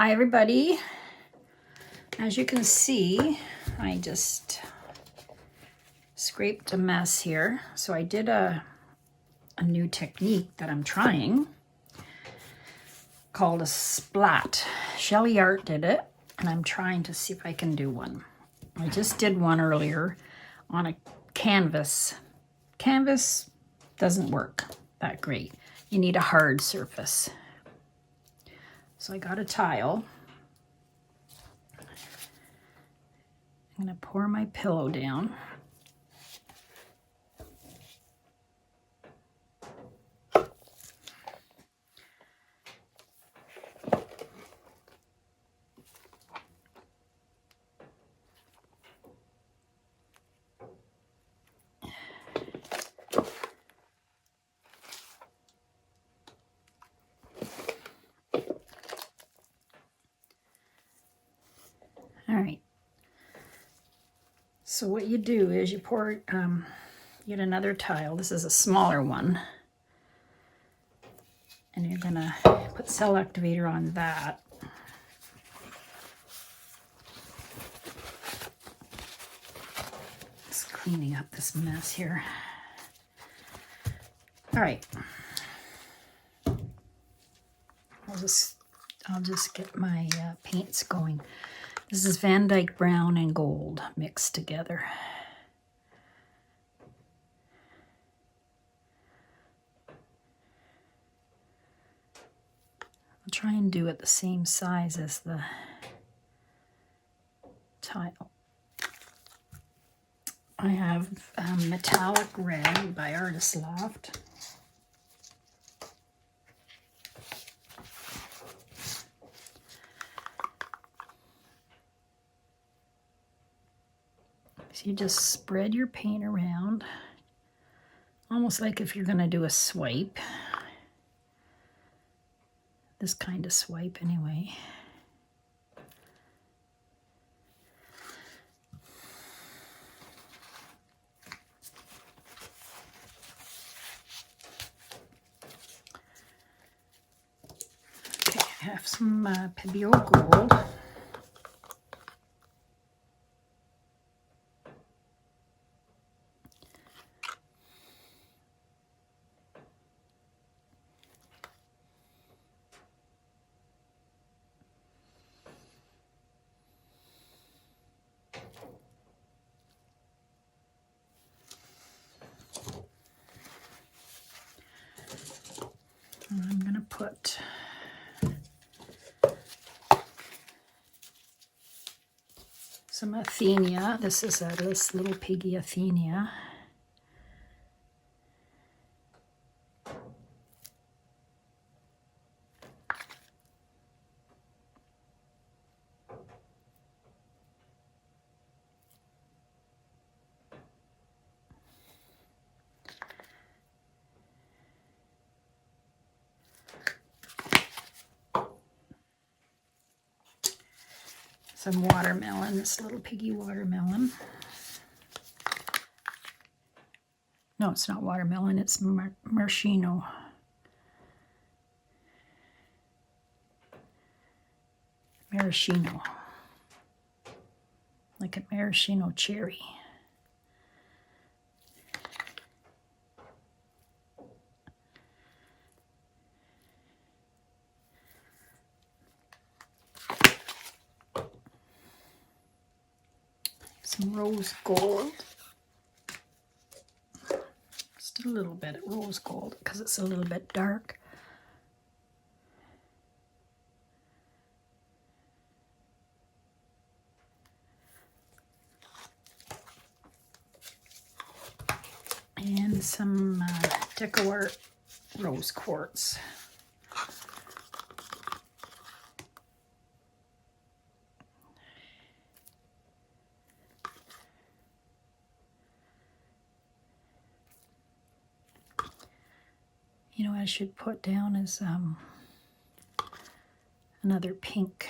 Hi everybody. As you can see, I just scraped a mess here. So I did a new technique that I'm trying called a splat. SheleeArt did it, and I'm trying to see if I can do one. I just did one earlier on a canvas. Canvas doesn't work that great. You need a hard surface. So I got a tile. I'm going to pour my pillow down. All right. So what you do is you pour, get another tile. This is a smaller one. And you're gonna put cell activator on that. Just cleaning up this mess here. All right. I'll just get my paints going. This is Van Dyke Brown and Gold mixed together. I'll try and do it the same size as the tile. I have Metallic Red by Artist Loft. So you just spread your paint around, almost like if you're going to do a swipe. This kind of swipe anyway. Okay, I have some Behr Gold. And I'm going to put some Athenia. This is this little piggy Athenia. Some watermelon, this little piggy watermelon. No, it's not watermelon, it's maraschino. Maraschino. Like a maraschino cherry. Some rose gold. Just a little bit of rose gold because it's a little bit dark. And some DecoArt rose quartz. You know, I should put down is another pink.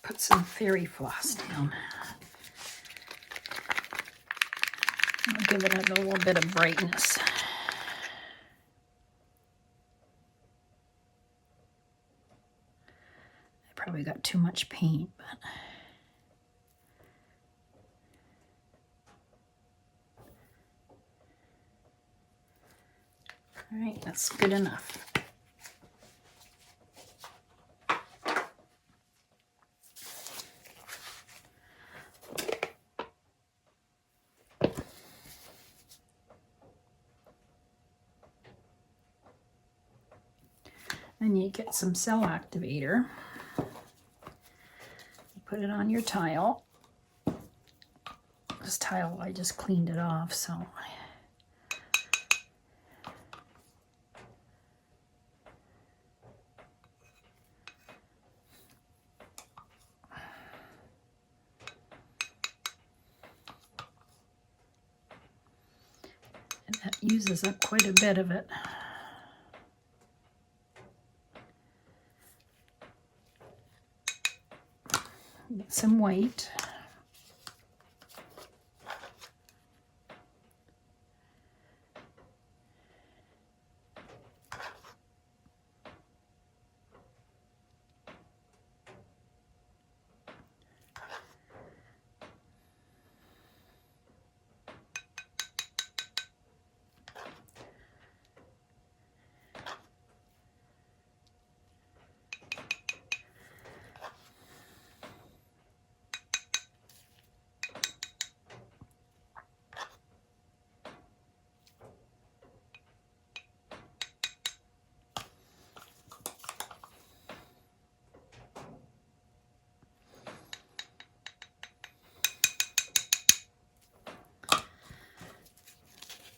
put some fairy floss down. I'll give it a little bit of brightness. I probably got too much paint, but all right, that's good enough. Then you get some cell activator. You put it on your tile. This tile, I just cleaned it off, so. And that uses up quite a bit of it. Get some white.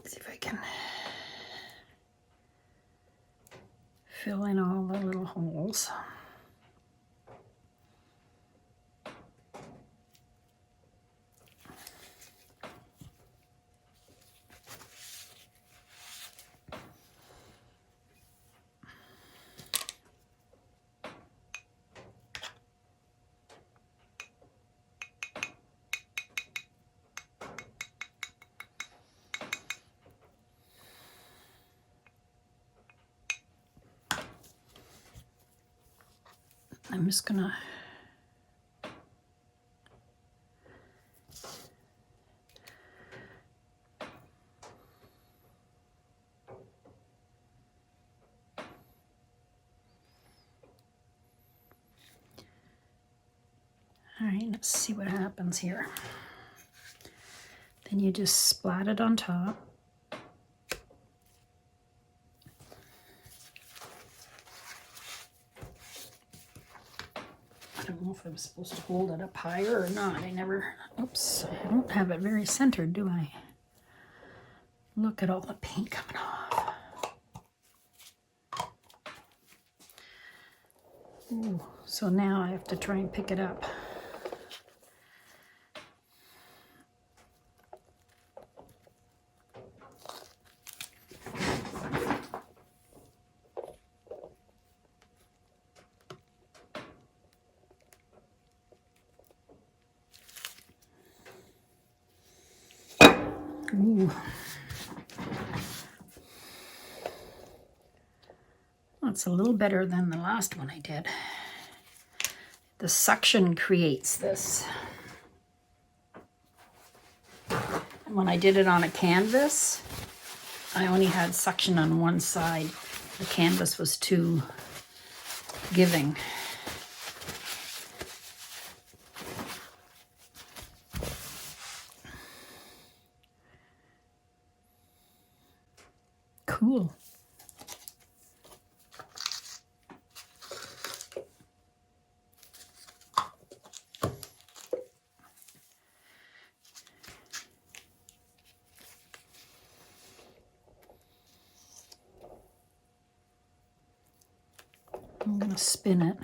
See if I can fill in all the little holes. I'm just gonna all right, let's see what happens here. Then you just splat it on top. I don't know if I'm supposed to hold it up higher or not. I never, oops, I don't have it very centered, do I? Look at all the paint coming off. Ooh, so now I have to try and pick it up. Ooh. That's a little better than the last one I did. The suction creates this. And when I did it on a canvas, I only had suction on one side. The canvas was too giving. Cool. I'm going to spin it.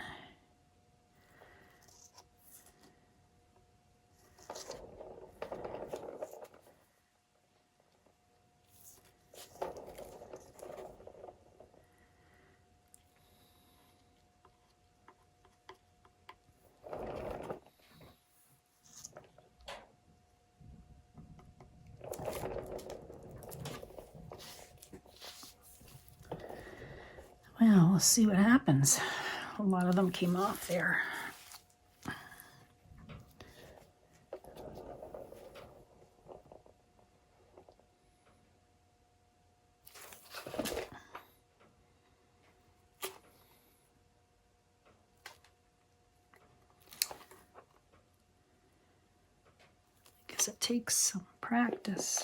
let's see what happens. A lot of them came off there. Guess it takes some practice.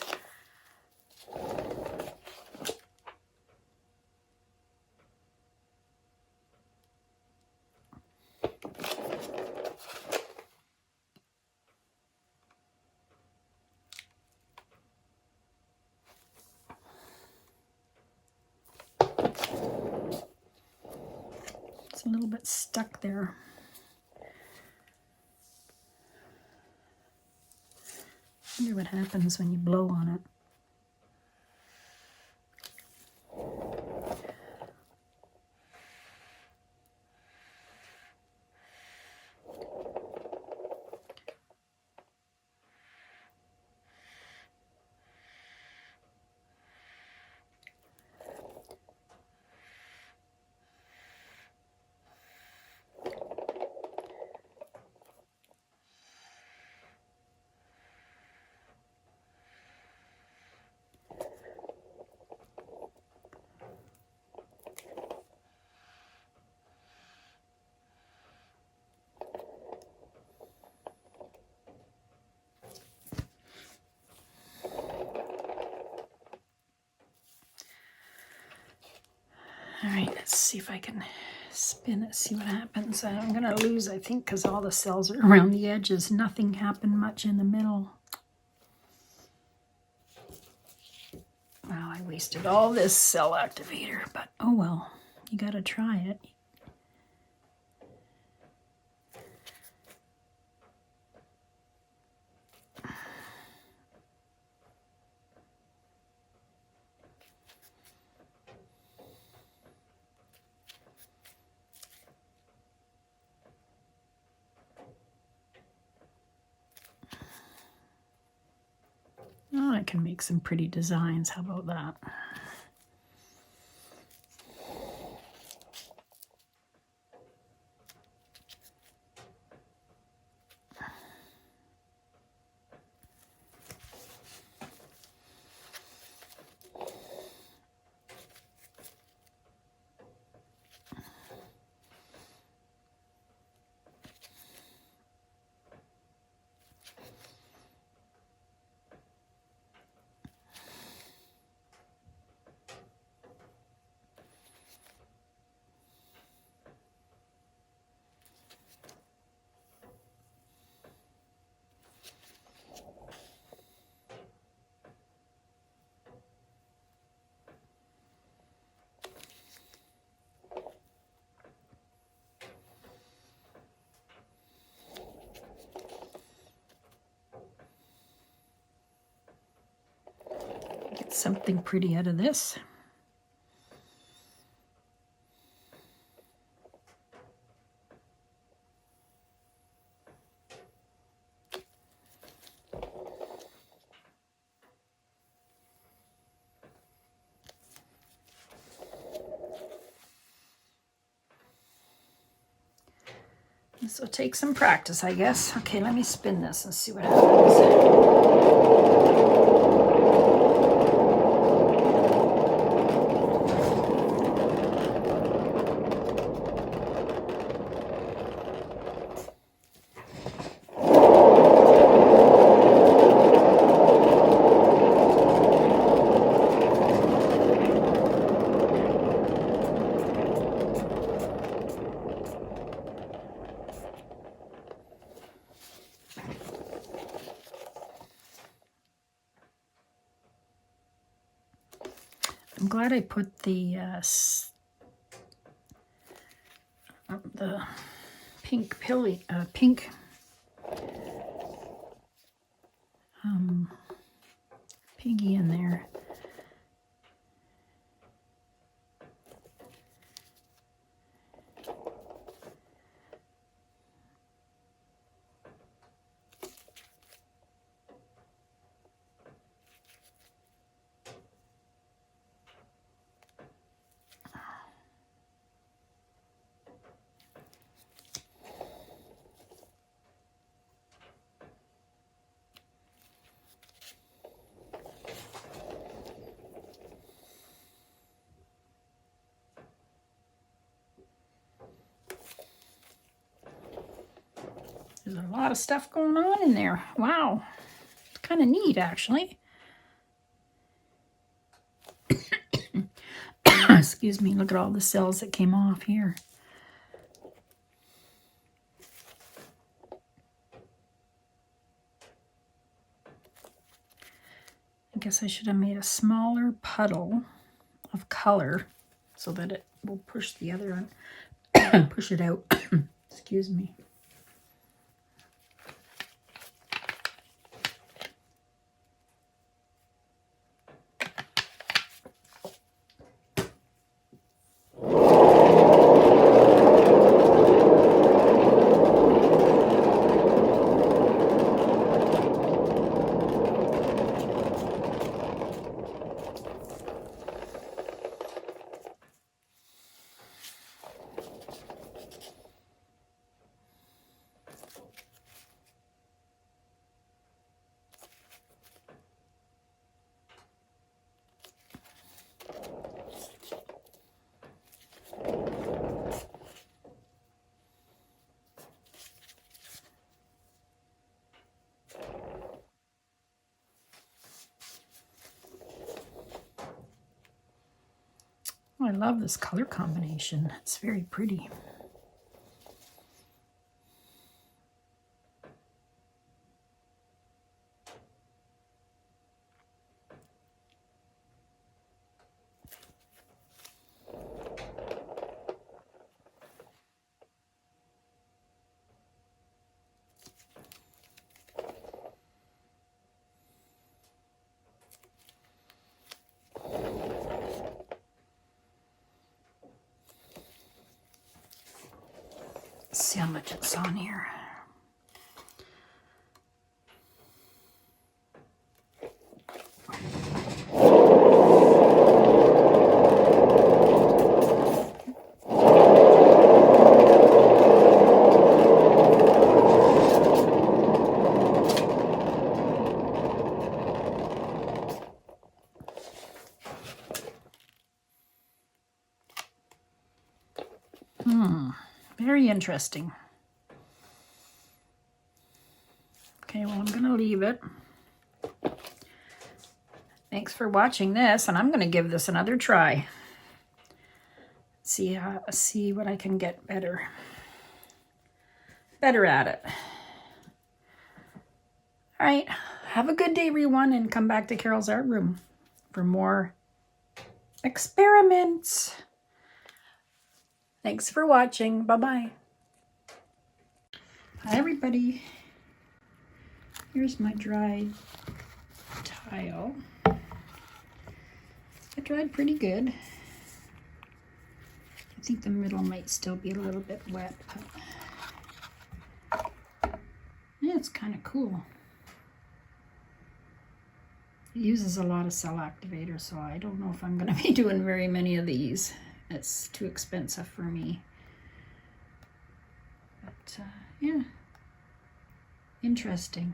It's a little bit stuck there. I wonder what happens when you blow on it. All right, let's see if I can spin it, see what happens. I'm gonna lose, I think, because all the cells are around the edges. Nothing happened much in the middle. Well, I wasted all this cell activator, but oh well, you gotta try it. Oh, I can make some pretty designs. How about that? Get something pretty out of this. This will take some practice, I guess. Okay, let me spin this and see what happens. I'm glad I put the pink piggy in there. There's a lot of stuff going on in there. Wow. It's kind of neat, actually. Excuse me, look at all the cells that came off here. I guess I should have made a smaller puddle of color so that it will push the other one, push it out. Excuse me. Oh, I love this color combination. It's very pretty. Let's see how much it's on here. Very interesting. Okay, well, I'm going to leave it. Thanks for watching this, and I'm going to give this another try. See what I can get better at it. All right, have a good day, everyone, and come back to Carole's Art Room for more experiments. Thanks for watching. Bye-bye. Hi, everybody. Here's my dried tile. It dried pretty good. I think the middle might still be a little bit wet, but yeah, it's kind of cool. It uses a lot of cell activator, so I don't know if I'm going to be doing very many of these. It's too expensive for me. But yeah, interesting.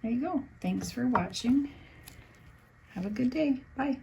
There you go. Thanks for watching. Have a good day. Bye.